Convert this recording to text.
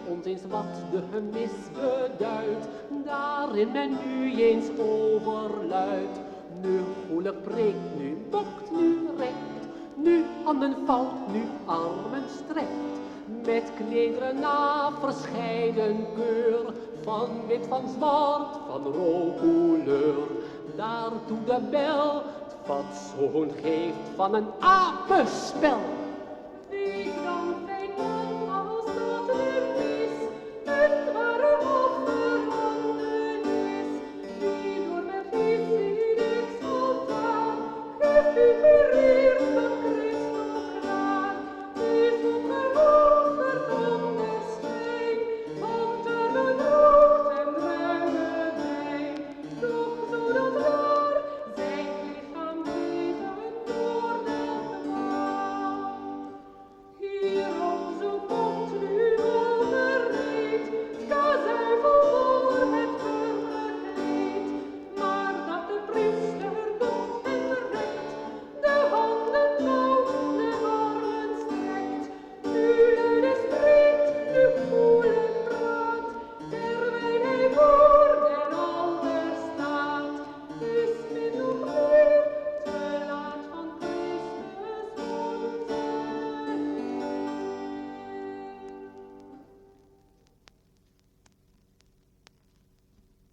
ons eens wat de gemis beduidt, daarin men nu eens overluidt. Nu goelig preekt, nu bokt, nu rekt, nu handen valt, nu armen strekt. Met klederen na verscheiden keur, van wit, van zwart, van rookkoeleur. Daartoe de bel, het fatsoen geeft van een apenspel.